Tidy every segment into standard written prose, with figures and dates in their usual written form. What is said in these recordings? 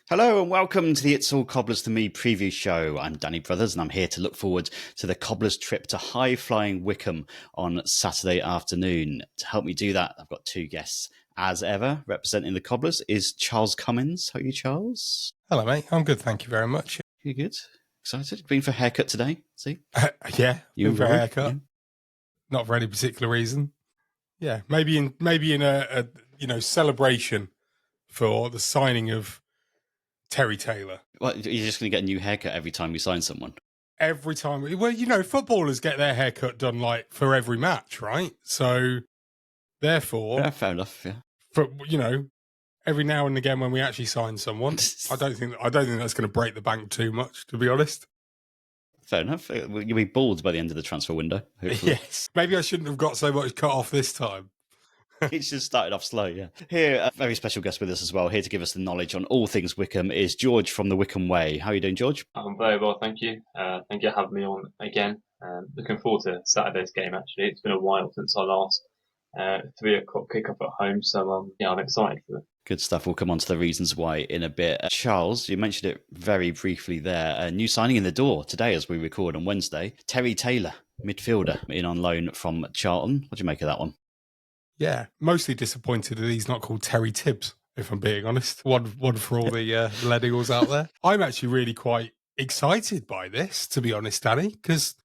Hello and welcome to the It's All Cobblers To Me preview show. I'm Danny Brothers and I'm here to look forward to the Cobblers trip to high-flying Wycombe on Saturday afternoon. To help me do that, I've got two guests. As ever, representing the Cobblers is Charles Cummins. How are you, Charles? Hello, mate. I'm good, thank you very much. You good? Excited? Been for a haircut today? See? Yeah, You been for a haircut. Yeah. Not for any particular reason. Yeah, maybe in a celebration for the signing of Terry Taylor. Well, you're just going to get a new haircut every time we sign someone? Every time. Well, footballers get their haircut done like for every match, right? So, therefore, Yeah, fair enough. Yeah. for every now and again when we actually sign someone, I don't think that's going to break the bank too much, to be honest. Fair enough. You'll be bald by the end of the transfer window, hopefully. Yes. Maybe I shouldn't have got so much cut off this time. It's just started off slow, yeah. Here, a very special guest with us as well, here to give us the knowledge on all things Wycombe, is George from the Wycombe Way. How are you doing, George? I'm very well, thank you. Thank you for having me on again. Looking forward to Saturday's game, actually. It's been a while since our last 3 o'clock kickoff at home, so I'm excited for it. Good stuff. We'll come on to the reasons why in a bit. Charles, you mentioned it very briefly there. A new signing in the door today as we record on Wednesday. Terry Taylor, midfielder, in on loan from Charlton. What do you make of that one? Yeah, mostly disappointed that he's not called Terry Tibbs, if I'm being honest. One for all the Lead Eagles out there. I'm actually really quite excited by this, to be honest, Danny, because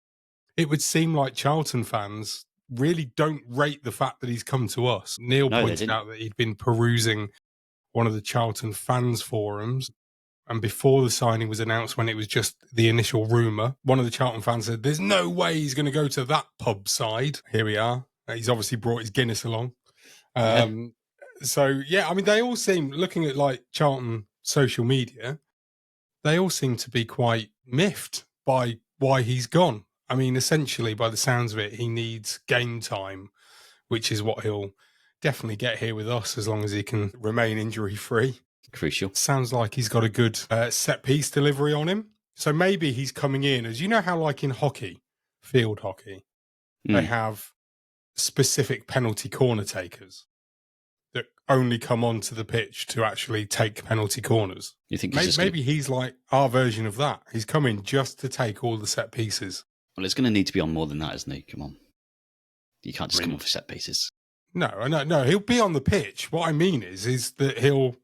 it would seem like Charlton fans really don't rate the fact that he's come to us. Neil pointed out that he'd been perusing one of the Charlton fans forums, and before the signing was announced, when it was just the initial rumour, one of the Charlton fans said, there's no way he's going to go to that pub side. Here we are. He's obviously brought his Guinness along. So, yeah, I mean, they all seem, looking at like Charlton social media, they all seem to be quite miffed by why he's gone. I mean, essentially, by the sounds of it, he needs game time, which is what he'll definitely get here with us as long as he can remain injury-free. Crucial. Sounds like he's got a good set-piece delivery on him. So maybe he's coming in, as you know how like in hockey, field hockey, they have specific penalty corner takers that only come onto the pitch to actually take penalty corners. You think maybe he's like our version of that. He's coming just to take all the set pieces. Well, it's going to need to be on more than that, isn't he? Come on. You can't just come on for set pieces. No, he'll be on the pitch. What I mean is that he'll...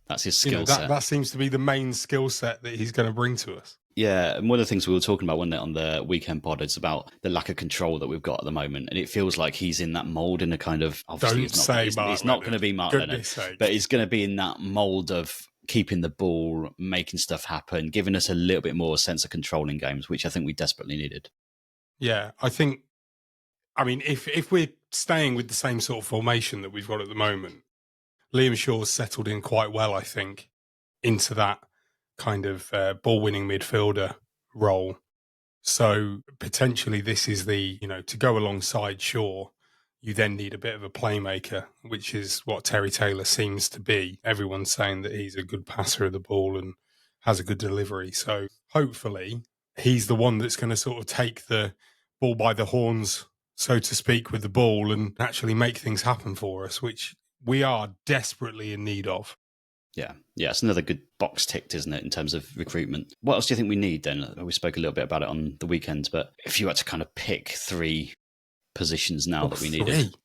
That's his skill set. That seems to be the main skill set that he's going to bring to us. Yeah, and one of the things we were talking about, wasn't it, on the weekend pod, is about the lack of control that we've got at the moment. And it feels like he's in that mould in a kind of... Obviously, he's not going to be Mark Leonard, but he's going to be in that mould of keeping the ball, making stuff happen, giving us a little bit more sense of control in games, which I think we desperately needed. Yeah, I mean, if we're staying with the same sort of formation that we've got at the moment, Liam Shaw's settled in quite well, I think, into that kind of ball-winning midfielder role. So potentially this is the, to go alongside Shaw, you then need a bit of a playmaker, which is what Terry Taylor seems to be. Everyone's saying that he's a good passer of the ball and has a good delivery. So hopefully he's the one that's going to sort of take the ball by the horns, so to speak, with the ball and actually make things happen for us, which we are desperately in need of. Yeah, it's another good box ticked, isn't it, in terms of recruitment. What else do you think we need then? We spoke a little bit about it on the weekend, but if you had to kind of pick 3 positions now that we needed.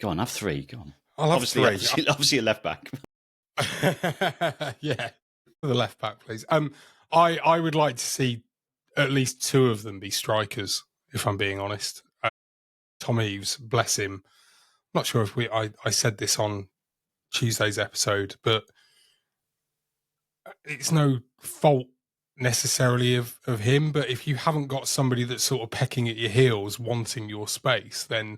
Go on, have 3. Go on. I'll have 3. Obviously a left back. Yeah, for the left back, please. I would like to see at least 2 of them be strikers, if I'm being honest. Tom Eaves, bless him. I'm not sure if I said this on Tuesday's episode, but it's no fault necessarily of him, but if you haven't got somebody that's sort of pecking at your heels, wanting your space, then,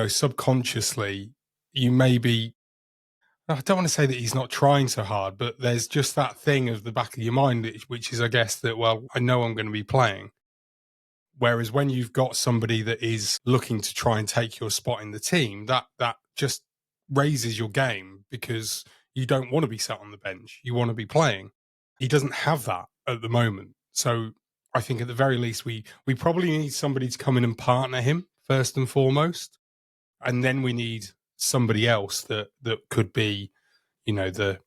subconsciously you may be, I don't want to say that he's not trying so hard, but there's just that thing of the back of your mind, which is, I guess, that, well, I know I'm going to be playing. Whereas when you've got somebody that is looking to try and take your spot in the team, that just raises your game because you don't want to be sat on the bench. You want to be playing. He doesn't have that at the moment. So I think at the very least, we probably need somebody to come in and partner him first and foremost. And then we need somebody else that could be, the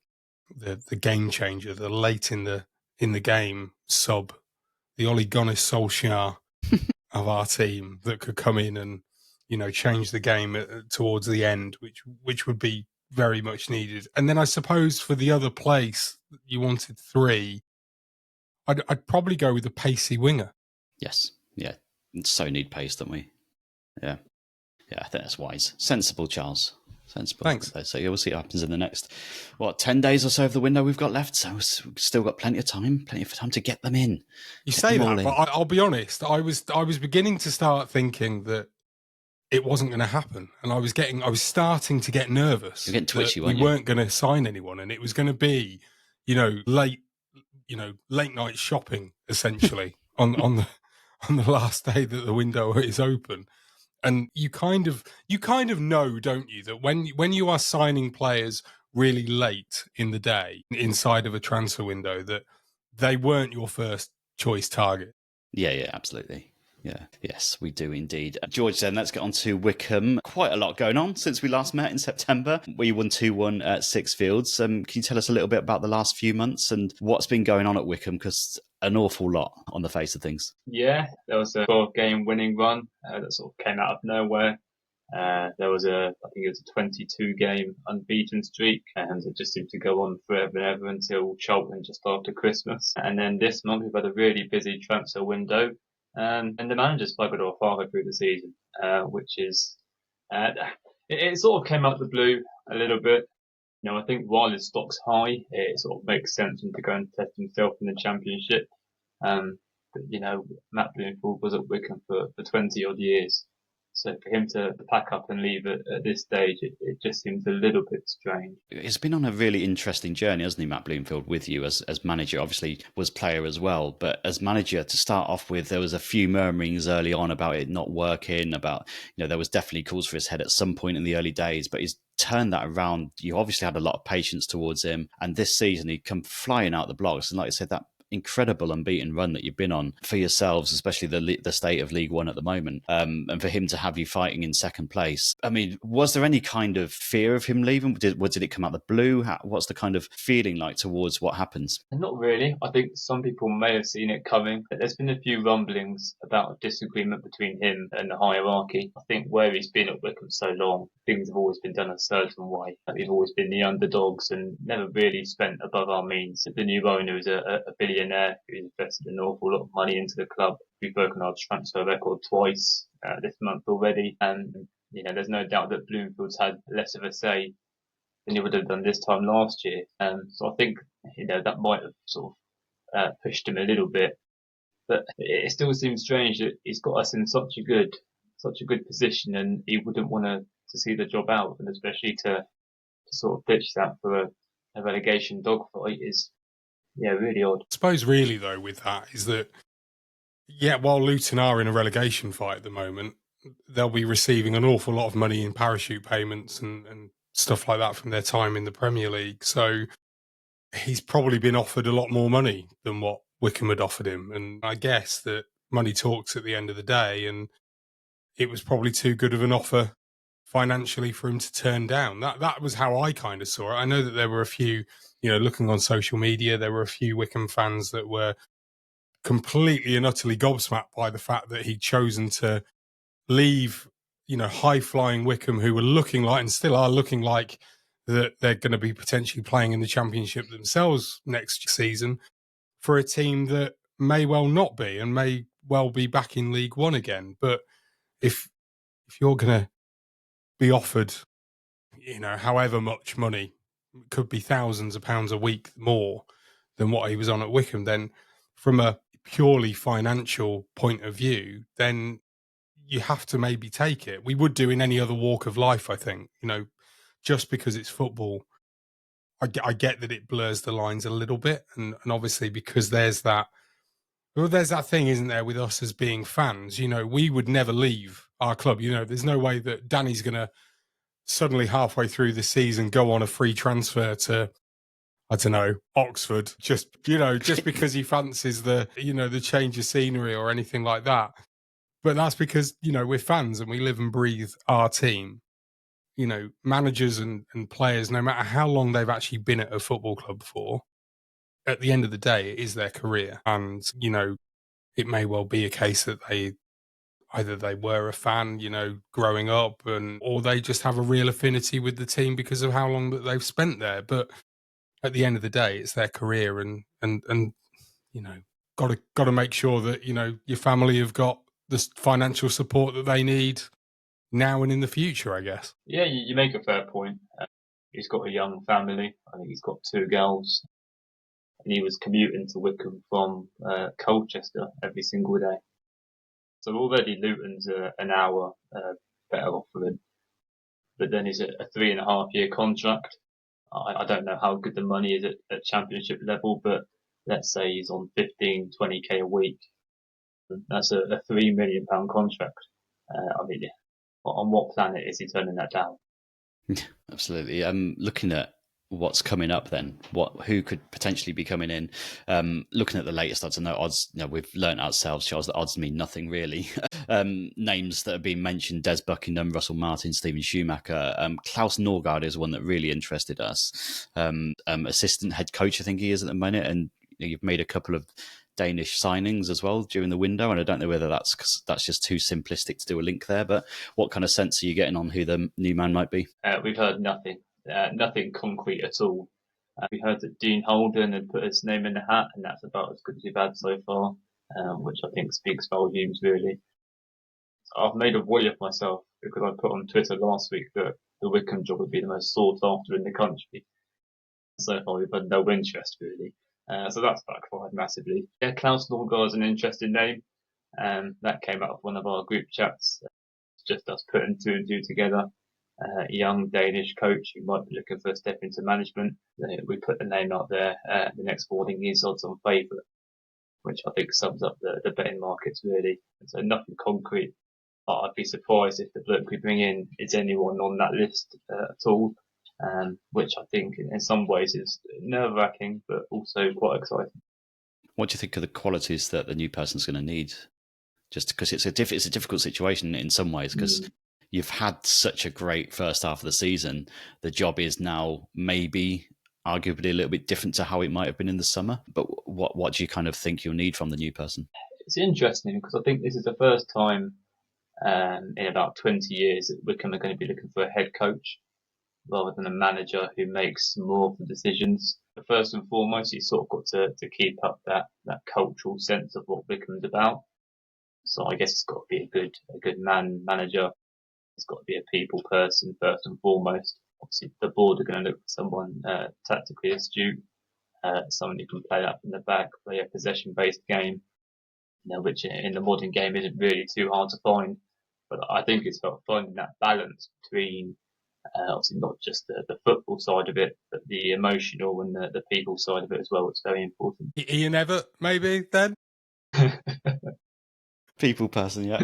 the game changer, the late in the game sub, the Ole Gunnar Solskjaer of our team that could come in and, change the game towards the end, which would be very much needed. And then I suppose for the other place, you wanted 3. I'd probably go with a pacey winger. Yes. Yeah. So need pace, don't we? Yeah. Yeah, I think that's wise. Sensible, Charles. Sensible. Thanks. So we'll see what happens in the next, 10 days or so of the window we've got left. So we've still got plenty of time to get them in. You say that, but I'll be honest. I was beginning to start thinking that it wasn't going to happen, and I was starting to get nervous. You're getting twitchy, weren't you? We weren't going to sign anyone, and it was going to be, late night shopping essentially on the last day that the window is open. And you kind of know, don't you, that when you are signing players really late in the day inside of a transfer window, that they weren't your first choice target. Yeah, absolutely. Yeah. Yes, we do indeed. George, then let's get on to Wycombe. Quite a lot going on since we last met in September. We won 2-1 at Sixfields. Can you tell us a little bit about the last few months and what's been going on at Wycombe? Because an awful lot on the face of things. Yeah, there was a 12-game winning run that sort of came out of nowhere. There was I think it was a 22-game unbeaten streak, and it just seemed to go on forever and ever until Charlton just after Christmas. And then this month we've had a really busy transfer window. And the manager's buggered off halfway through the season, which is, it sort of came out of the blue a little bit. I think while his stock's high, it sort of makes sense for him to go and test himself in the Championship. But, Matt Bloomfield was at Wycombe for 20 odd years. So for him to pack up and leave at this stage, it just seems a little bit strange. He's been on a really interesting journey, hasn't he, Matt Bloomfield, with you as manager? Obviously was player as well, but as manager, to start off with, there was a few murmurings early on about it not working, about, there was definitely calls for his head at some point in the early days, but he's turned that around. You obviously had a lot of patience towards him, and this season he'd come flying out the blocks, and like I said, that incredible unbeaten run that you've been on for yourselves, especially the state of League One at the moment, and for him to have you fighting in second place. I mean, was there any kind of fear of him leaving? Did it come out the blue? What's the kind of feeling like towards what happens? Not really. I think some people may have seen it coming. There's been a few rumblings about a disagreement between him and the hierarchy. I think where he's been at Wycombe so long, things have always been done a certain way. We've always been the underdogs and never really spent above our means. The new owner is a billionaire who's invested an awful lot of money into the club. We've broken our transfer record twice this month already, and there's no doubt that Bloomfield's had less of a say than he would have done this time last year. So I think that might have sort of pushed him a little bit, but it still seems strange that he's got us in such a good position, and he wouldn't want to see the job out, and especially to sort of ditch that for a relegation dogfight is really odd. I suppose really though with that is that while Luton are in a relegation fight at the moment, they'll be receiving an awful lot of money in parachute payments and stuff like that from their time in the Premier League. So he's probably been offered a lot more money than what Wycombe had offered him. And I guess that money talks at the end of the day, and it was probably too good of an offer financially for him to turn down. That was how I kind of saw it. I know that there were a few, looking on social media, there were a few Wycombe fans that were completely and utterly gobsmacked by the fact that he'd chosen to leave, high-flying Wycombe, who were looking like and still are looking like that they're going to be potentially playing in the Championship themselves next season, for a team that may well not be and may well be back in League One again. But if you're going to be offered, however much money, could be thousands of pounds a week more than what he was on at Wycombe, then from a purely financial point of view, then you have to maybe take it. We would do in any other walk of life, I think. Just because it's football, I get that it blurs the lines a little bit, and obviously because there's that thing, isn't there, with us as being fans. We would never leave our club. There's no way that Danny's going to suddenly halfway through the season go on a free transfer to, I don't know, Oxford, just because he fancies the change of scenery or anything like that. But that's because, we're fans and we live and breathe our team. managers and players, no matter how long they've actually been at a football club for, at the end of the day, it is their career. And, it may well be a case that either they were a fan, growing up, or they just have a real affinity with the team because of how long that they've spent there. But at the end of the day, it's their career, and got to make sure that your family have got the financial support that they need now and in the future, I guess. Yeah, you make a fair point. He's got a young family. I think he's got 2 girls, and he was commuting to Wycombe from Colchester every single day. So already Luton's an hour better off for him. But then he's a 3.5-year contract. I don't know how good the money is at championship level, but let's say he's on 15, 20k a week. That's a £3 million contract. On what planet is he turning that down? Absolutely. Looking at what's coming up then, who could potentially be coming in, looking at the latest odds, and the odds, we've learned ourselves, Charles, that odds mean nothing really. Names that have been mentioned: Des Buckingham, Russell Martin, Stephen Schumacher. Klaus Norgard is one that really interested us. Assistant head coach, I think he is at the minute, and you've made a couple of Danish signings as well during the window, and I don't know whether that's just too simplistic to do a link there, but what kind of sense are you getting on who the new man might be? We've heard nothing concrete at all. We heard that Dean Holden had put his name in the hat, and that's about as good as we've had so far, which I think speaks volumes, really. I've made a volley of myself because I put on Twitter last week that the Wycombe job would be the most sought after in the country. So far, we've had no interest, really. So that's backfired massively. Yeah, Klaus Norgard is an interesting name. That came out of one of our group chats. It's just us putting 2 and 2 together. A young Danish coach who might be looking for a step into management. We put the name out there. The next boarding is odds on favourite, which I think sums up the betting markets, really. So nothing concrete. I'd be surprised if the bloke we bring in is anyone on that list at all. Which I think in some ways is nerve-wracking, but also quite exciting. What do you think of the qualities that the new person's going to need? Just because it's a difficult situation in some ways, because you've had such a great first half of the season. The job is now maybe arguably a little bit different to how it might have been in the summer. But what do you kind of think you'll need from the new person? It's interesting because I think this is the first time in about 20 years that Wycombe are going to be looking for a head coach rather than a manager who makes more of the decisions. But first and foremost, he's sort of got to keep up that cultural sense of what Wycombe's about. So I guess it's got to be a good manager. It's got to be a people person first and foremost. Obviously, the board are going to look for someone tactically astute, someone who can play up in the back, play a possession-based game, which in the modern game isn't really too hard to find. But I think it's about finding that balance between obviously not just the football side of it, but the emotional and the people side of it as well. It's very important. Ian Evatt, maybe, then? People person, yeah.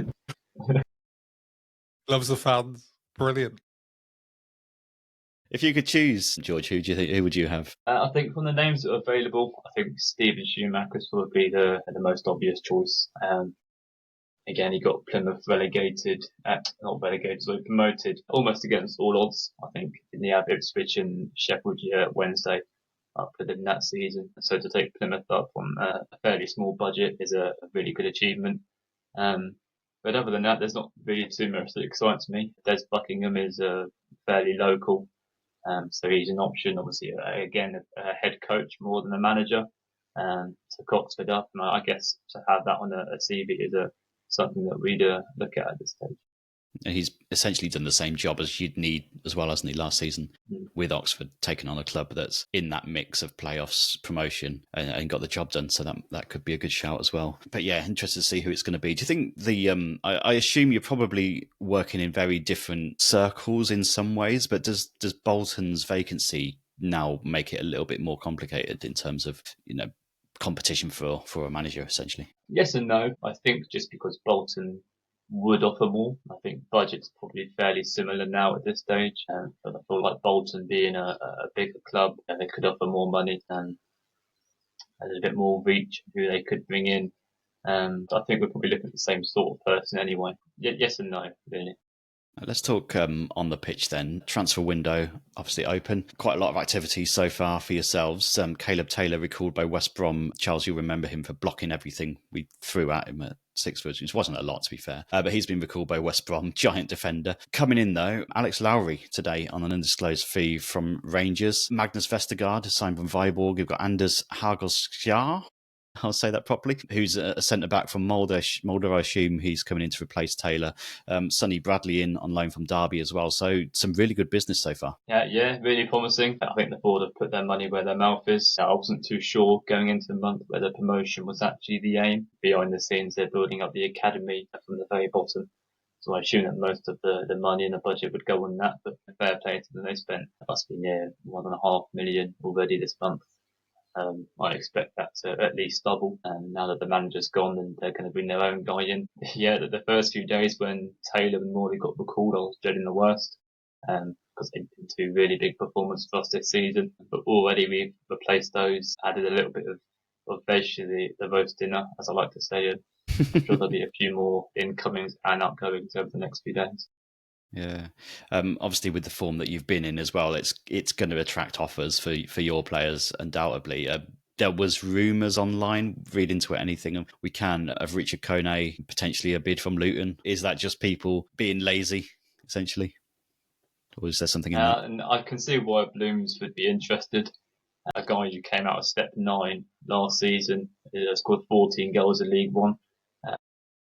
Loves the fans. Brilliant. If you could choose, George, who would you have? I think from the names that are available, I think Stephen Schumacher is probably the most obvious choice. Again, he got Plymouth promoted almost against all odds. I think in the Ipswich and Sheffield Wednesday up within that season. So to take Plymouth up on a fairly small budget is a really good achievement. But other than that, there's not really too much that excites me. Des Buckingham is fairly local. So he's an option, obviously, again, a head coach more than a manager. To Oxford up, and I guess to have that on a CV is something that we'd look at this stage. He's essentially done the same job as you'd need as well, hasn't he, last season with Oxford, taking on a club that's in that mix of playoffs, promotion, and got the job done. So that could be a good shout as well. But yeah, interested to see who it's going to be. Do you think I assume you're probably working in very different circles in some ways, but does Bolton's vacancy now make it a little bit more complicated in terms of, competition for a manager, essentially? Yes and no. I think just because Bolton would offer more, I think budget's probably fairly similar now at this stage. But I feel like Bolton being a bigger club, they could offer more money and a little bit more reach who they could bring in. I think we're probably looking at the same sort of person anyway. Yes and no, really. Let's talk on the pitch then. Transfer window obviously open. Quite a lot of activity so far for yourselves. Caleb Taylor recalled by West Brom. Charles, you remember him for blocking everything we threw at him at 6 foot, which wasn't a lot to be fair. But he's been recalled by West Brom. Giant defender. Coming in though, Alex Lowry today on an undisclosed fee from Rangers. Magnus Vestergaard signed from Viborg. You've got Anders Hagelsjar. I'll say that properly, who's a centre-back from Molde. I assume he's coming in to replace Taylor. Sonny Bradley in on loan from Derby as well. So some really good business so far. Yeah, really promising. I think the board have put their money where their mouth is. I wasn't too sure going into the month whether promotion was actually the aim. Behind the scenes, they're building up the academy from the very bottom. So I assume that most of the money in the budget would go on that, but fair play to them. They spent, must be near $1.5 million already this month. I expect that to at least double. And now that the manager's gone and they're going to bring their own guy in. Yeah, the first few days when Taylor and Morley got recalled, I was dreading the worst. Because they've been two really big performances for us this season. But already we've replaced those, added a little bit of veg to the roast dinner, as I like to say. I'm sure there'll be a few more incomings and outgoings over the next few days. Yeah, obviously with the form that you've been in as well, it's going to attract offers for your players undoubtedly. There was rumours online, read into it anything we can, of Richard Kone, potentially a bid from Luton. Is that just people being lazy, essentially? Or is there something in that? And I can see why Blooms would be interested. A guy who came out of step 9 last season, scored 14 goals in League One.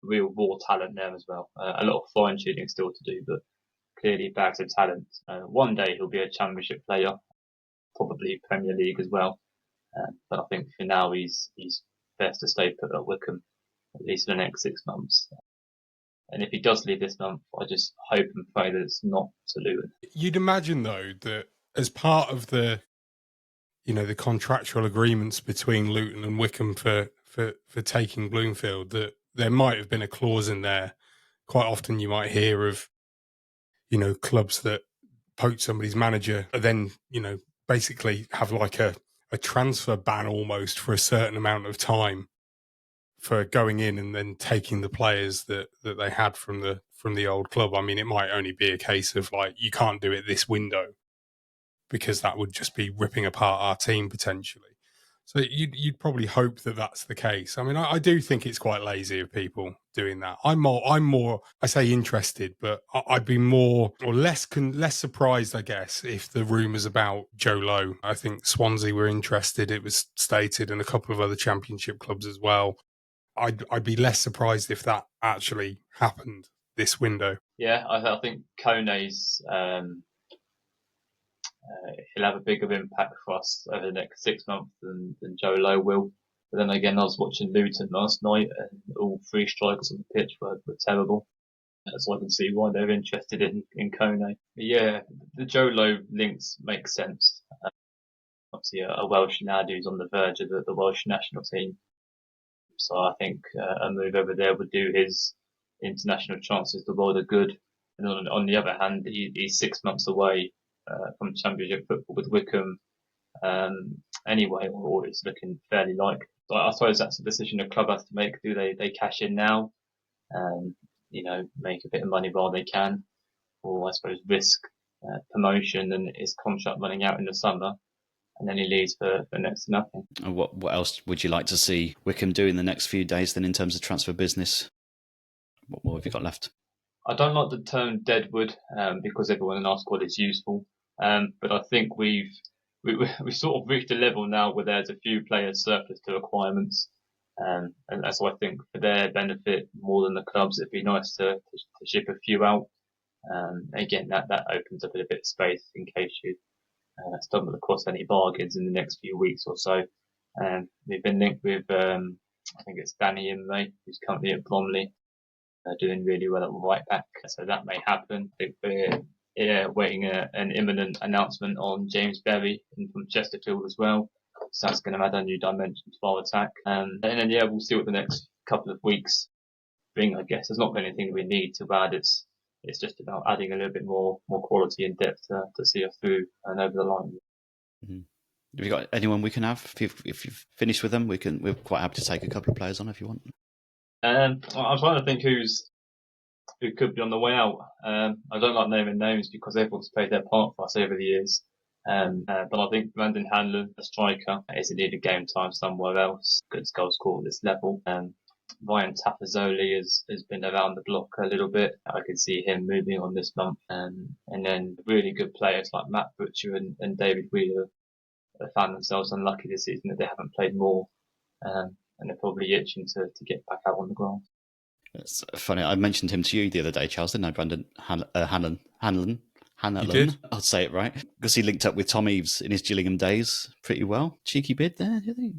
Real raw talent there as well. A lot of fine tuning still to do, but clearly bags of talent. One day he'll be a championship player, probably Premier League as well. But I think for now he's best to stay put at Wycombe, at least for the next 6 months. And if he does leave this month, I just hope and pray that it's not to Luton. You'd imagine though that as part of the contractual agreements between Luton and Wycombe for taking Bloomfield, that there might have been a clause in there. Quite often you might hear of, clubs that poach somebody's manager and then, basically have like a transfer ban almost for a certain amount of time for going in and then taking the players that they had from the old club. I mean, it might only be a case of like, you can't do it this window because that would just be ripping apart our team potentially. So you'd probably hope that that's the case. I mean, I do think it's quite lazy of people doing that. I'm more, I say interested, but I'd be more or less surprised, I guess, if the rumours about Joe Lowe. I think Swansea were interested. It was stated, and a couple of other Championship clubs as well. I'd be less surprised if that actually happened this window. Yeah, I think Kone's he'll have a bigger impact for us over the next 6 months than Joe Lowe will. But then again, I was watching Luton last night and all 3 strikers on the pitch were terrible. So I can see why they're interested in Kone. But yeah, the Joe Lowe links make sense. Obviously a Welsh lad who's on the verge of the Welsh national team. So I think a move over there would do his international chances the world of good. And on the other hand, he's 6 months away from Championship football with Wycombe anyway, or it's looking fairly like. So I suppose that's a decision a club has to make. Do they cash in now, make a bit of money while they can, or I suppose risk promotion and his contract running out in the summer, and then he leaves for next to nothing. And what else would you like to see Wycombe do in the next few days then in terms of transfer business? What have you got left? I don't like the term deadwood because everyone in our squad is useful, but I think we've sort of reached a level now where there's a few players surplus to requirements, and so I think for their benefit more than the clubs, it'd be nice to ship a few out. Again, that opens up a bit of space in case you stumble across any bargains in the next few weeks or so. We've been linked with I think it's Danny Imray, who's currently at Bromley. Doing really well at right back, so that may happen. We're waiting an imminent announcement on James Berry from Chesterfield as well, so that's going to add a new dimension to our attack. And then we'll see what the next couple of weeks bring. I guess there's not anything we need to add. It's just about adding a little bit more quality and depth to see us through and over the line. Mm-hmm. Have you got anyone we can have? If you've finished with them, we're quite happy to take a couple of players on if you want. I'm trying to think who could be on the way out. I don't like naming names because everyone's played their part for us over the years. But I think Brandon Hanlon, a striker, is in need of game time somewhere else. Good goal scorer at this level. Ryan Tafazzoli has been around the block a little bit. I can see him moving on this month. And then really good players like Matt Butcher and David Wheeler have found themselves unlucky this season that they haven't played more. And they're probably itching to get back out on the ground. It's funny. I mentioned him to you the other day, Charles, didn't I? Brandon Hanlon. You did? I'll say it right. Because he linked up with Tom Eaves in his Gillingham days pretty well. Cheeky bid there, do you think?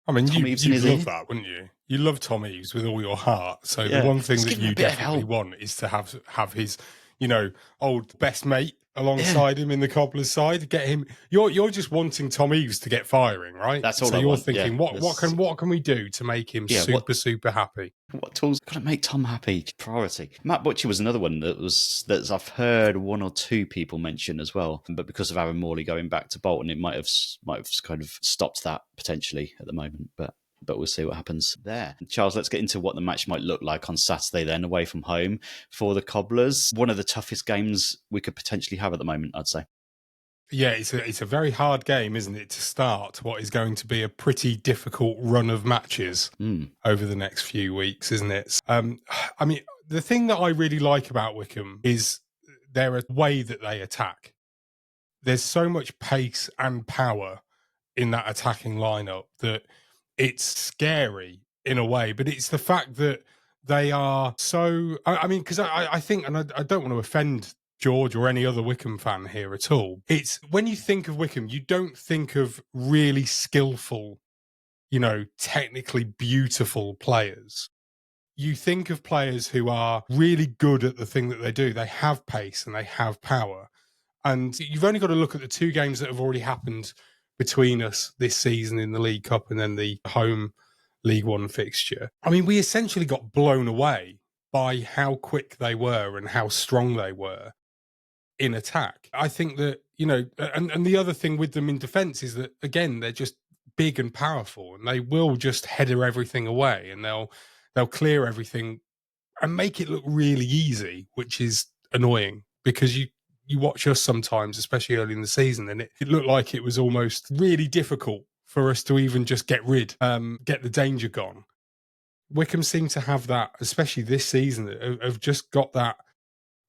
I mean, you'd love that, wouldn't you? You love Tom Eaves with all your heart. So the one thing that you definitely want is to have his, old best mate alongside him in the Cobblers side. Get him. You're just wanting Tom Eaves to get firing, right? That's all. So you're thinking, what can we do to make him super happy? What tools got to make Tom happy? Priority. Matt Butcher was another one that I've heard one or two people mention as well. But because of Aaron Morley going back to Bolton, it might have kind of stopped that potentially at the moment. But we'll see what happens there. Charles, let's get into what the match might look like on Saturday then, away from home for the Cobblers. One of the toughest games we could potentially have at the moment, I'd say. Yeah, it's a very hard game, isn't it, to start what is going to be a pretty difficult run of matches over the next few weeks, isn't it? I mean, the thing that I really like about Wycombe is their way that they attack. There's so much pace and power in that attacking lineup that it's scary in a way, but it's the fact that they are so... I mean, because I think, and I don't want to offend George or any other Wycombe fan here at all, it's when you think of Wycombe, you don't think of really skillful, technically beautiful players. You think of players who are really good at the thing that they do. They have pace and they have power. And you've only got to look at the two games that have already happened between us this season in the League Cup and then the home League One fixture. I mean, we essentially got blown away by how quick they were and how strong they were in attack. I think that, and the other thing with them in defence is that, again, they're just big and powerful and they will just header everything away and they'll clear everything and make it look really easy, which is annoying because you watch us sometimes, especially early in the season, and it looked like it was almost really difficult for us to even just get the danger gone. Wycombe seem to have that, especially this season, have just got that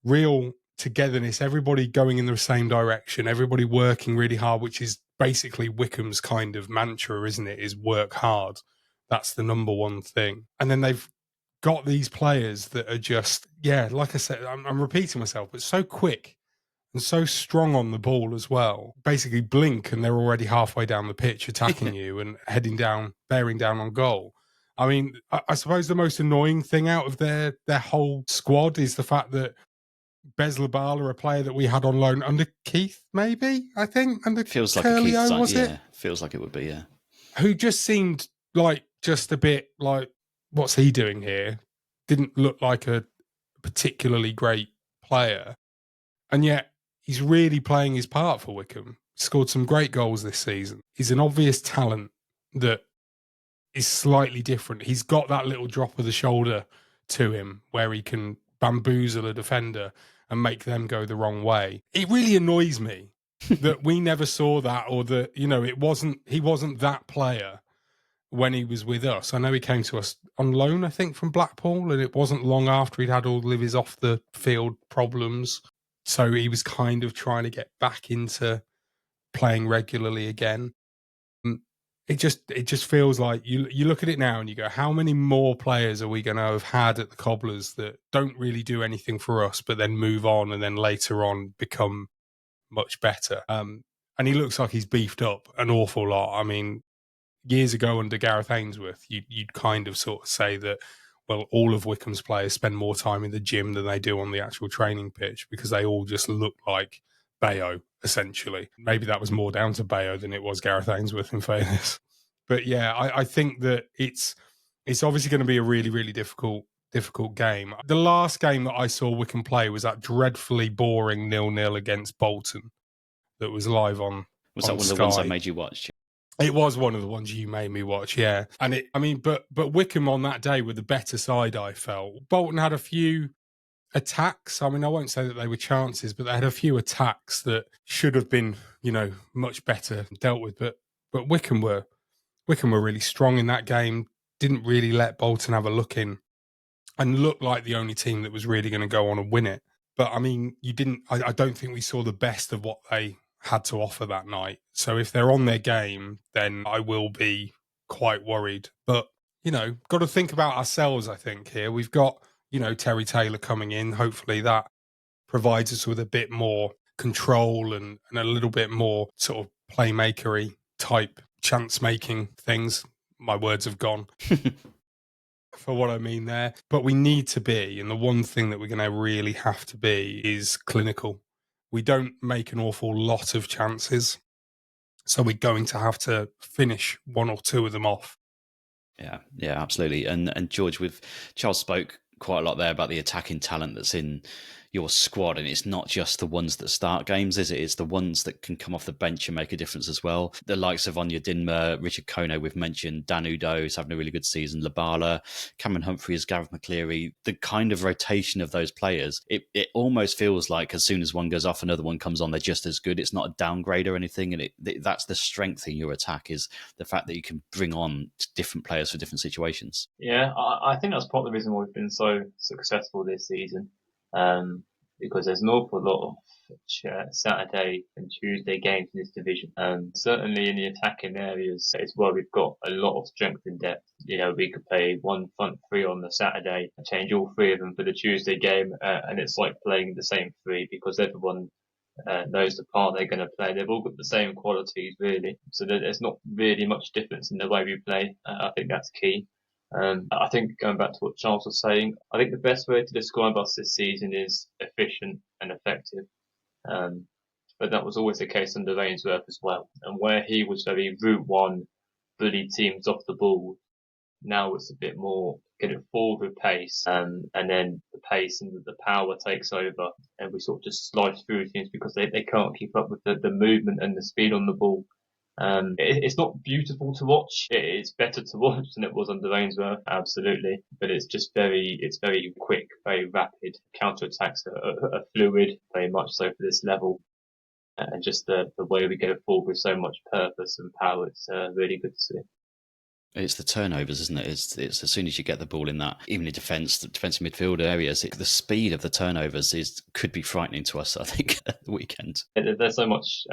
real togetherness, everybody going in the same direction, everybody working really hard, which is basically Wycombe's kind of mantra, isn't it, is work hard. That's the number one thing. And then they've got these players that are just, like I said, I'm repeating myself, but so quick and so strong on the ball as well. Basically blink and they're already halfway down the pitch attacking you and bearing down on goal. I mean, I suppose the most annoying thing out of their whole squad is the fact that Bez Labala, a player that we had on loan under Keith, maybe, I think, under feels Curlio, like was it? Yeah, feels like it would be, yeah. Who just seemed like just a bit like, what's he doing here? Didn't look like a particularly great player. And yet, he's really playing his part for Wycombe. Scored some great goals this season. He's an obvious talent that is slightly different. He's got that little drop of the shoulder to him where he can bamboozle a defender and make them go the wrong way. It really annoys me that we never saw that, or that, he wasn't that player when he was with us. I know he came to us on loan, I think, from Blackpool, and it wasn't long after he'd had all of his off the field problems. So he was kind of trying to get back into playing regularly again. It just feels like you look at it now and you go, how many more players are we going to have had at the Cobblers that don't really do anything for us, but then move on and then later on become much better? And he looks like he's beefed up an awful lot. I mean, years ago under Gareth Ainsworth, you'd kind of sort of say that, well, all of Wycombe's players spend more time in the gym than they do on the actual training pitch because they all just look like Bayo, essentially. Maybe that was more down to Bayo than it was Gareth Ainsworth, in fairness. But yeah, I think that it's obviously going to be a really, really difficult game. The last game that I saw Wycombe play was that dreadfully boring 0-0 against Bolton that was live on Was that one of the ones I made you watch? It was one of the ones you made me watch, yeah. And but Wycombe on that day were the better side, I felt. Bolton had a few attacks. I mean, I won't say that they were chances, but they had a few attacks that should have been, much better dealt with. But Wycombe were really strong in that game. Didn't really let Bolton have a look in, and looked like the only team that was really going to go on and win it. But I mean, I don't think we saw the best of what they had to offer that night. So if they're on their game, then I will be quite worried. But got to think about ourselves. I think here we've got Terry Taylor coming in. Hopefully that provides us with a bit more control and a little bit more sort of playmakery type chance making things. My words have gone for what I mean there. But we need to be, and the one thing that we're going to really have to be is clinical. We don't make an awful lot of chances, so we're going to have to finish one or two of them off. Yeah, absolutely. And George, Charles spoke quite a lot there about the attacking talent that's in your squad, and it's not just the ones that start games, is it? It's the ones that can come off the bench and make a difference as well. The likes of Anya Dinmer, Richard Kono, we've mentioned, Dan Udo is having a really good season, Labala, Cameron Humphreys, Gareth McCleary, the kind of rotation of those players, it almost feels like as soon as one goes off, another one comes on, they're just as good. It's not a downgrade or anything, and that's the strength in your attack, is the fact that you can bring on different players for different situations. Yeah, I think that's part of the reason why we've been so successful this season. Because there's an awful lot of Saturday and Tuesday games in this division. Certainly in the attacking areas, it's where we've got a lot of strength in depth. We could play one front three on the Saturday, change all three of them for the Tuesday game, and it's like playing the same three because everyone knows the part they're going to play. They've all got the same qualities, really. So there's not really much difference in the way we play. I think that's key. I think going back to what Charles was saying, I think the best way to describe us this season is efficient and effective. But that was always the case under Ainsworth as well. And where he was very route one, bully teams off the ball, now it's a bit more get it forward with pace, and then the pace and the power takes over, and we sort of just slice through teams because they can't keep up with the movement and the speed on the ball. It's not beautiful to watch. It's better to watch than it was under Ainsworth, absolutely. But it's just very quick, very rapid. Counter-attacks are fluid, very much so for this level. And just the way we go forward with so much purpose and power, it's really good to see. It's the turnovers, isn't it? It's as soon as you get the ball in that, even in defensive midfield areas, the speed of the turnovers could be frightening to us, I think, at the weekend. There's so much,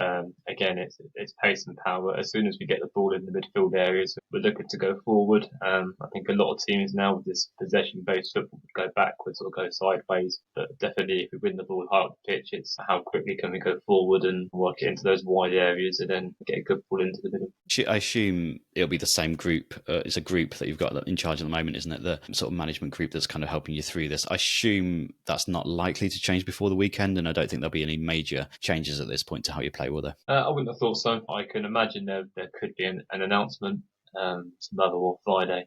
again, it's pace and power. As soon as we get the ball in the midfield areas, we're looking to go forward. I think a lot of teams now with this possession-based football go backwards or go sideways. But definitely if we win the ball high up the pitch, it's how quickly can we go forward and work it into those wide areas and then get a good ball into the middle. I assume it'll be the same group. It's a group that you've got in charge at the moment, isn't it? The sort of management group that's kind of helping you through this. I assume that's not likely to change before the weekend, and I don't think there'll be any major changes at this point to how you play, will there? I wouldn't have thought so. I can imagine there could be an announcement tomorrow or Friday,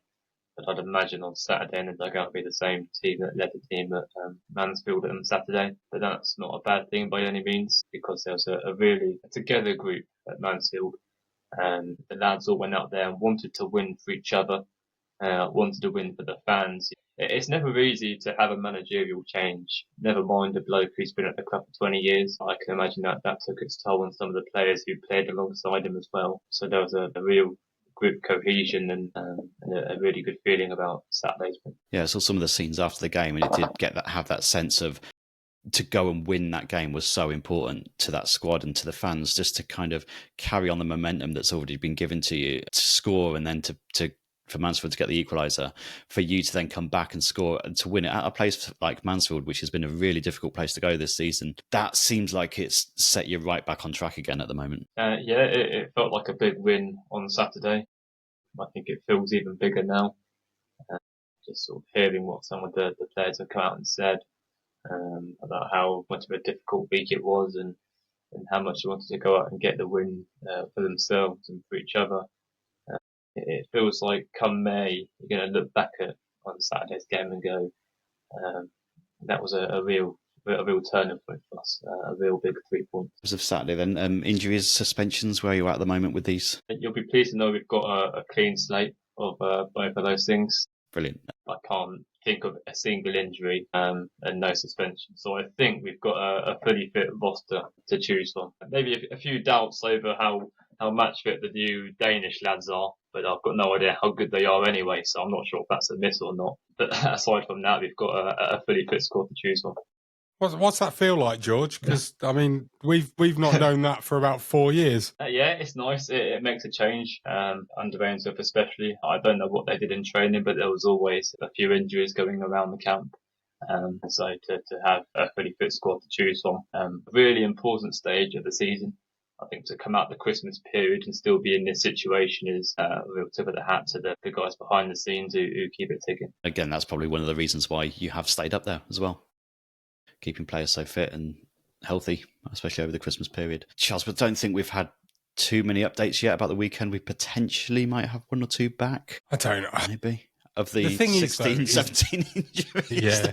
but I'd imagine on Saturday and they're going to be the same team that led the team at Mansfield on Saturday. But that's not a bad thing by any means, because there's a really together group at Mansfield. The lads all went out there and wanted to win for each other, wanted to win for the fans. It's never easy to have a managerial change, never mind a bloke who's been at the club for 20 years. I can imagine that took its toll on some of the players who played alongside him as well. So there was a real group cohesion and a really good feeling about Saturday's win. Yeah, I saw some of the scenes after the game, and it did have that sense of, to go and win that game was so important to that squad and to the fans, just to kind of carry on the momentum that's already been given to you, to score, and then for Mansfield to get the equaliser, for you to then come back and score and to win it at a place like Mansfield, which has been a really difficult place to go this season. That seems like it's set you right back on track again at the moment. It felt like a big win on Saturday. I think it feels even bigger now. Just sort of hearing what some of the players have come out and said, about how much of a difficult week it was and how much they wanted to go out and get the win for themselves and for each other. It feels like come May, you're going to look back on Saturday's game and go, that was a real turning point for us, a real big 3 points. As of Saturday then, injuries, suspensions, where are you at the moment with these? You'll be pleased to know we've got a clean slate of both of those things. Brilliant. I can't think of a single injury and no suspension. So I think we've got a fully fit roster to choose from. Maybe a few doubts over how match fit the new Danish lads are, but I've got no idea how good they are anyway, so I'm not sure if that's a miss or not. But aside from that, we've got a fully fit squad to choose from. What's that feel like, George? Because I mean, we've not known that for about 4 years. Yeah, it's nice. It makes a change. Under Ainsworth especially. I don't know what they did in training, but there was always a few injuries going around the camp. So to have a fully fit squad to choose from, really important stage of the season. I think to come out the Christmas period and still be in this situation is a real tip of the hat to the guys behind the scenes who keep it ticking. Again, that's probably one of the reasons why you have stayed up there as well. Keeping players so fit and healthy, especially over the Christmas period. Charles, but don't think we've had too many updates yet about the weekend. We potentially might have one or two back. I don't know. Maybe. Of the 16, 17 injuries. Yeah.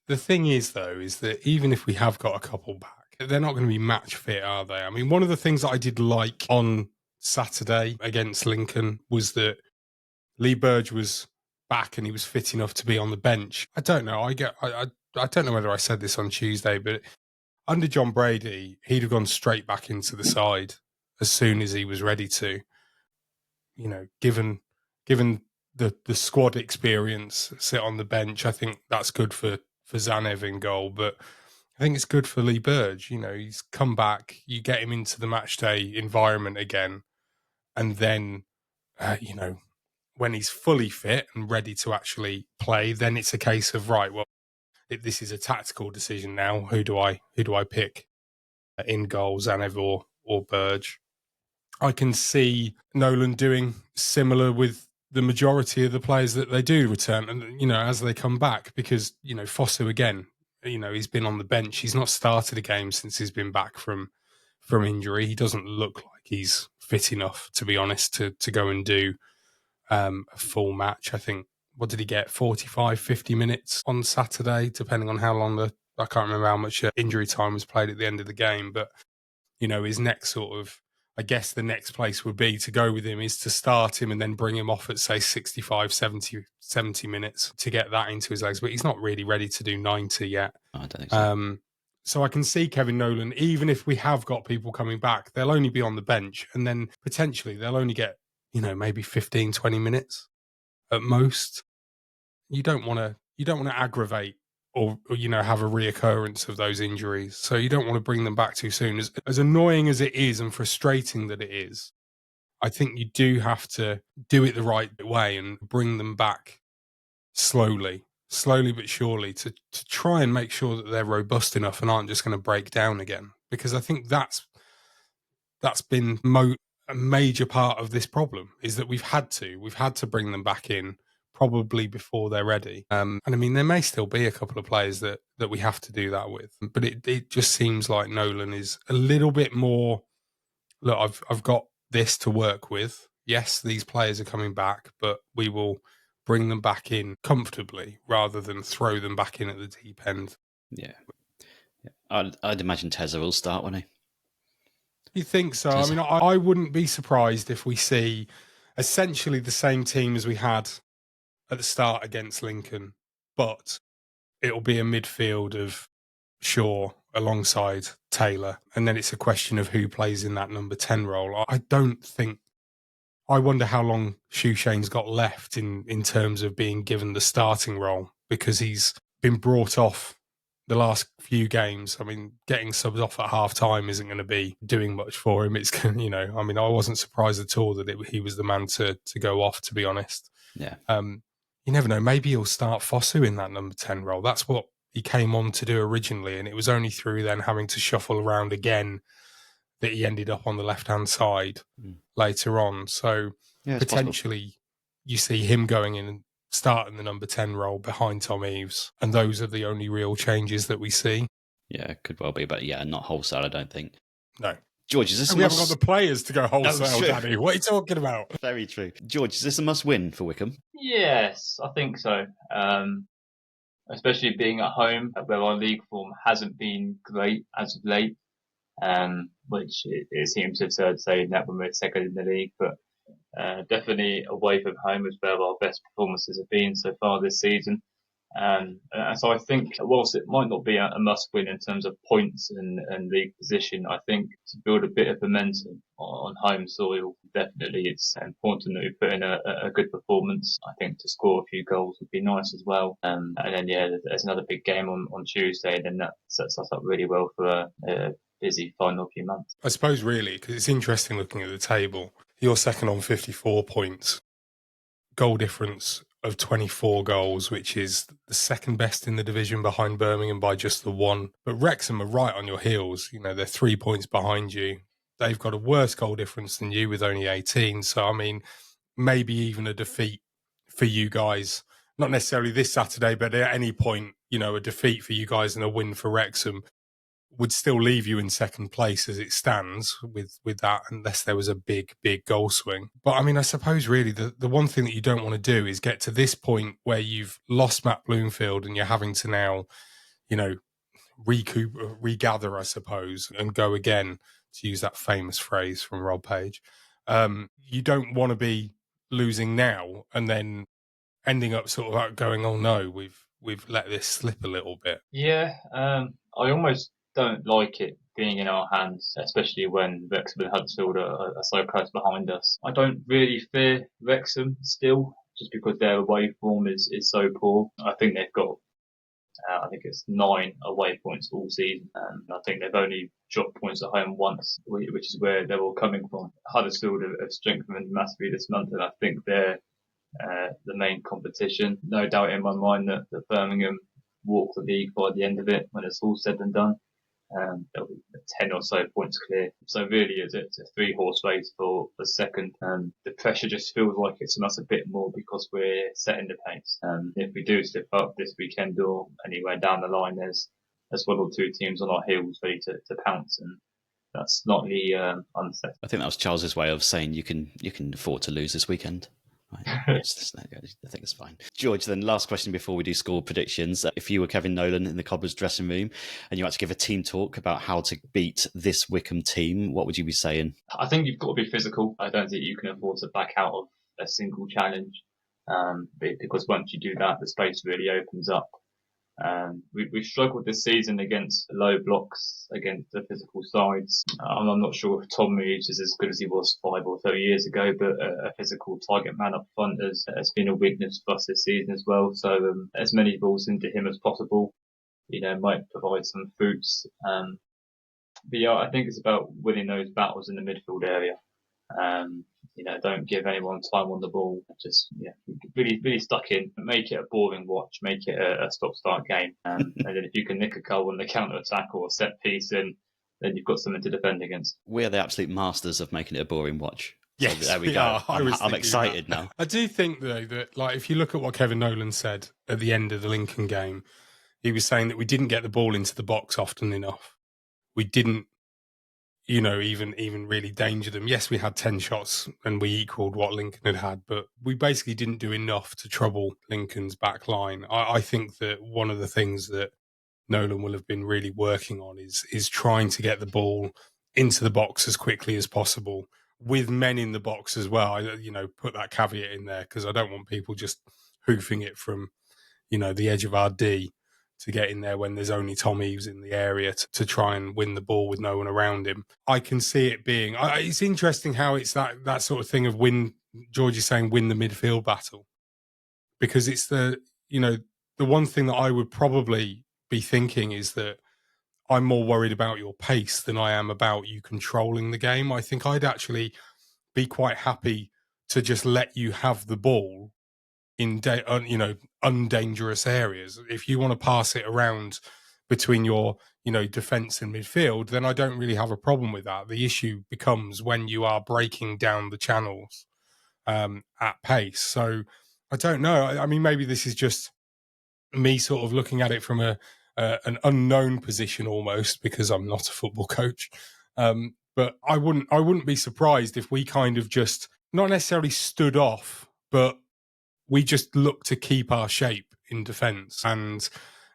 The thing is, though, is that even if we have got a couple back, they're not going to be match fit, are they? I mean, one of the things that I did like on Saturday against Lincoln was that Lee Burge was back and he was fit enough to be on the bench. I don't know. I don't know whether I said this on Tuesday, but under John Brady, he'd have gone straight back into the side as soon as he was ready to. You know, given the squad experience, sit on the bench, I think that's good for Zanev in goal, but I think it's good for Lee Burge. You know, he's come back, you get him into the match day environment again, and then, you know, when he's fully fit and ready to actually play, then it's a case of, right, well, this is a tactical decision now. Who do I pick in goal, Zanev or Burge? I can see Nolan doing similar with the majority of the players that they do return, and you know, as they come back, because you know, Fosu again, you know, he's been on the bench. He's not started a game since he's been back from injury. He doesn't look like he's fit enough, to be honest, to go and do a full match. I think, what did he get? 45, 50 minutes on Saturday, depending on how long I can't remember how much injury time was played at the end of the game. But, you know, his next sort of, I guess the next place would be to go with him is to start him and then bring him off at, say, 65, 70 minutes to get that into his legs. But he's not really ready to do 90 yet. I don't think so. So I can see Kevin Nolan, even if we have got people coming back, they'll only be on the bench and then potentially they'll only get, you know, maybe 15, 20 minutes at most. You don't want to aggravate or, you know, have a reoccurrence of those injuries. So you don't want to bring them back too soon. As annoying as it is and frustrating that it is, I think you do have to do it the right way and bring them back slowly but surely to try and make sure that they're robust enough and aren't just going to break down again. Because I think that's been a major part of this problem, is that we've had to bring them back in probably before they're ready. And I mean, there may still be a couple of players that we have to do that with, but it just seems like Nolan is a little bit more, look, I've got this to work with. Yes, these players are coming back, but we will bring them back in comfortably rather than throw them back in at the deep end. Yeah. I'd imagine Tezza will start, won't he? You think so? I mean, I wouldn't be surprised if we see essentially the same team as we had at the start against Lincoln, but it'll be a midfield of Shaw alongside Taylor, and then it's a question of who plays in that number 10 role. I wonder how long Shoeshane's got left in terms of being given the starting role, because he's been brought off the last few games. I mean, getting subs off at half time isn't going to be doing much for him. It's, you know, I mean, I wasn't surprised at all that he was the man to go off, to be honest. Yeah. You never know. Maybe he'll start Fosu in that number 10 role. That's what he came on to do originally. And it was only through then having to shuffle around again that he ended up on the left-hand side later on. So potentially you see him going in and starting the number 10 role behind Tom Eaves. And those are the only real changes that we see. Yeah, it could well be. But yeah, not wholesale, I don't think. No. George, is this we haven't got the players to go wholesale, Danny. What are you talking about? Very true. George, is this a must-win for Wycombe? Yes, I think so. Especially being at home, where our league form hasn't been great as of late, which it seems absurd saying that when we're second in the league. But Definitely away from home is where our best performances have been so far this season. And so I think, whilst it might not be a must-win in terms of points and league position, I think to build a bit of momentum on home soil, definitely it's important that we put in a good performance. I think to score a few goals would be nice as well. And then, there's another big game on Tuesday, and then that sets us up really well for a busy final few months. I suppose really, because it's interesting looking at the table. You're second on 54 points. Goal difference of 24 goals, which is the second best in the division behind Birmingham by just the one. But Wrexham are right on your heels. They're 3 points behind you. They've got a worse goal difference than you with only 18. So, I mean, maybe even a defeat for you guys. Not necessarily this Saturday, but at any point, a defeat for you guys and a win for Wrexham would still leave you in second place as it stands with that, unless there was a big goal swing. But I mean, I suppose really the one thing that you don't want to do is get to this point where you've lost Matt Bloomfield and you're having to now, regather, I suppose, and go again, to use that famous phrase from Rob Page. You don't want to be losing now and then ending up sort of out going, oh no, we've let this slip a little bit. Yeah, I almost don't like it being in our hands, especially when Wrexham and Huddersfield are so close behind us. I don't really fear Wrexham still, just because their away form is so poor. I think they've got, I think it's 9 away points all season. I think they've only dropped points at home once, which is where they're all coming from. Huddersfield have strengthened massively this month, and I think they're the main competition. No doubt in my mind that Birmingham walk the league by the end of it when it's all said and done. They'll be 10 or so points clear. So really, it's a 3-horse race for second. The pressure just feels like it's on us a bit more because we're setting the pace. If we do slip up this weekend or anywhere down the line, there's one or two teams on our heels ready to pounce, and that's slightly unsettling. I think that was Charles's way of saying you can afford to lose this weekend. I think it's fine. George, then last question before we do score predictions. If you were Kevin Nolan in the Cobblers dressing room and you had to give a team talk about how to beat this Wycombe team, what would you be saying? I think you've got to be physical. I don't think you can afford to back out of a single challenge, because once you do that, the space really opens up. We've struggled this season against low blocks, against the physical sides. I'm not sure if Tom Reeves is as good as he was 5 or so years ago, but a physical target man up front has been a weakness for us this season as well. So as many balls into him as possible, might provide some fruits. But yeah, I think it's about winning those battles in the midfield area. Don't give anyone time on the ball. Just really stuck in. Make it a boring watch. Make it a stop-start game. And then if you can nick a goal on the counter-attack or set piece, then you've got something to defend against. We are the absolute masters of making it a boring watch. Yes, so there we go. I'm excited now. I do think though that if you look at what Kevin Nolan said at the end of the Lincoln game, he was saying that we didn't get the ball into the box often enough. We didn't even really danger them. Yes, we had 10 shots and we equalled what Lincoln had, but we basically didn't do enough to trouble Lincoln's back line. I think that one of the things that Nolan will have been really working on is trying to get the ball into the box as quickly as possible with men in the box as well. I put that caveat in there because I don't want people just hoofing it from, the edge of our D to get in there when there's only Tom Eaves in the area to try and win the ball with no one around him. I can see it being... it's interesting how it's that sort of thing of George is saying win the midfield battle. Because it's the one thing that I would probably be thinking is that I'm more worried about your pace than I am about you controlling the game. I think I'd actually be quite happy to just let you have the ball in undangerous areas. If you want to pass it around between your defence and midfield, then I don't really have a problem with that. The issue becomes when you are breaking down the channels at pace. So I don't know. I mean, maybe this is just me sort of looking at it from an unknown position almost, because I'm not a football coach. But I wouldn't be surprised if we kind of just not necessarily stood off, but we just look to keep our shape in defence. And,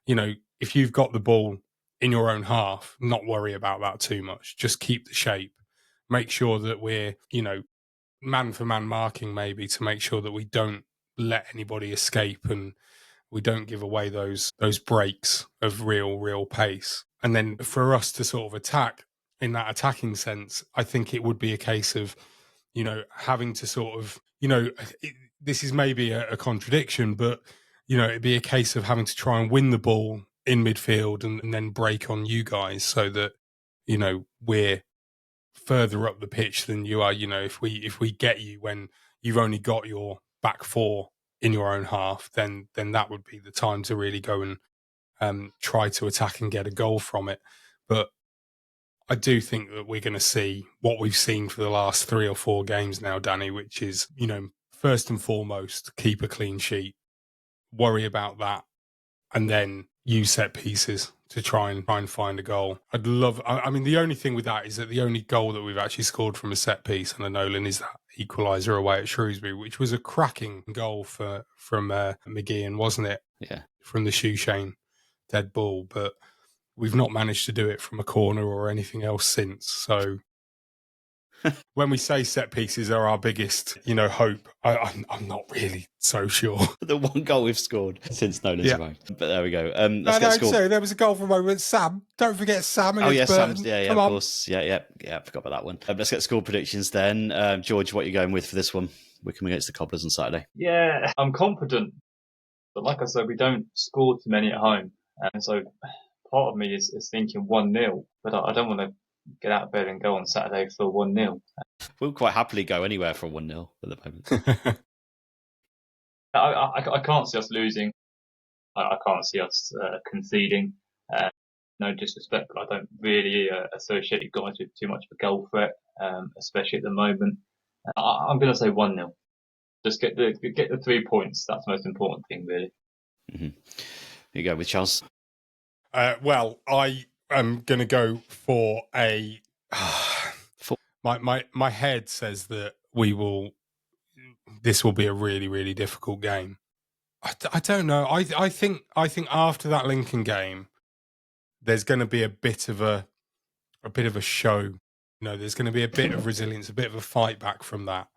if you've got the ball in your own half, not worry about that too much. Just keep the shape. Make sure that we're, man-for-man marking maybe to make sure that we don't let anybody escape and we don't give away those breaks of real pace. And then for us to sort of attack in that attacking sense, I think it would be a case of, having to sort of, this is maybe a contradiction, but, it'd be a case of having to try and win the ball in midfield and then break on you guys so that, we're further up the pitch than you are. If we get you when you've only got your back four in your own half, then that would be the time to really go and try to attack and get a goal from it. But I do think that we're going to see what we've seen for the last 3 or 4 games now, Danny, which is, first and foremost, keep a clean sheet, worry about that, and then use set pieces to try and find a goal. I mean, the only thing with that is that the only goal that we've actually scored from a set piece on a Nolan is that equaliser away at Shrewsbury, which was a cracking goal from McGeehan, wasn't it? Yeah. From the Shoeshane dead ball, but we've not managed to do it from a corner or anything else since. So when we say set pieces are our biggest, hope, I'm not really so sure. The one goal we've scored since Nolan's arrived. But there we go. Let's get scored. So there was a goal from over Sam. Don't forget Sam. And Sam's. Yeah, of course. Yeah. I forgot about that one. Let's get score predictions then. George, what are you going with for this one? Wycombe against the Cobblers on Saturday. Yeah, I'm confident. But like I said, we don't score too many at home. And so part of me is thinking 1-0. But I don't want to get out of bed and go on Saturday for 1-0. We'll quite happily go anywhere for 1-0 at the moment. I can't see us losing. I can't see us conceding. No disrespect, but I don't really associate you guys with too much of a goal threat, especially at the moment. I'm going to say 1-0. Just get the 3 points. That's the most important thing, really. Mm-hmm. You go with Charles. Well, I am going to go for a. My head says that this will be a really, really difficult game. I don't know. I think after that Lincoln game, there's going to be a bit of a show. There's going to be a bit of resilience, a bit of a fight back from that.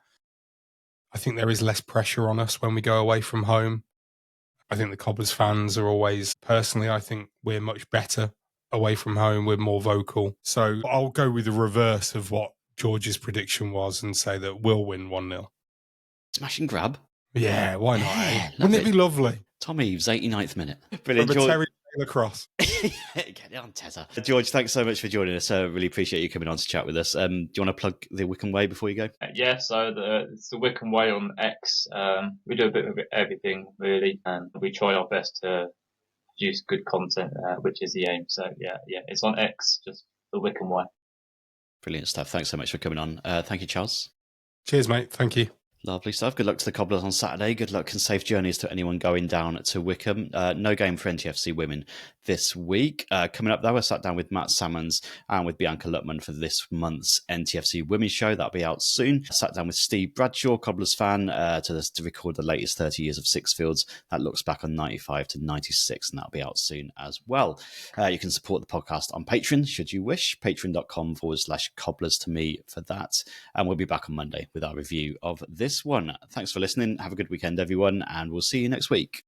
I think there is less pressure on us when we go away from home. I think the Cobblers fans are always, personally, I think we're much better away from home. We're more vocal. So I'll go with the reverse of what George's prediction was and say that we'll win 1-0. Smash and grab? Yeah, why not? Yeah, wouldn't it be lovely? Tom Eves, 89th minute. Brilliant. From a Terry Taylor cross. Get it on, Tezza. George, thanks so much for joining us. I really appreciate you coming on to chat with us. Do you want to plug the Wycombe Way before you go? Yeah, so it's the Wycombe Way on X. We do a bit of everything, really, and we try our best to produce good content, which is the aim. So, yeah, it's on X, just the Wycombe Way. Brilliant stuff. Thanks so much for coming on. Thank you, Charles. Cheers, mate. Thank you. Lovely stuff. Good luck to the Cobblers on Saturday. Good luck and safe journeys to anyone going down to Wycombe. No game for NTFC women this week. Coming up, though, I sat down with Matt Salmons and with Bianca Lutman for this month's NTFC Women's Show. That'll be out soon. I sat down with Steve Bradshaw, Cobblers fan, to record the latest 30 years of Sixfields. That looks back on 95 to 96, and that'll be out soon as well. You can support the podcast on Patreon, should you wish. Patreon.com/Cobblers To Me for that. And we'll be back on Monday with our review of this one. Thanks for listening. Have a good weekend, everyone, and we'll see you next week.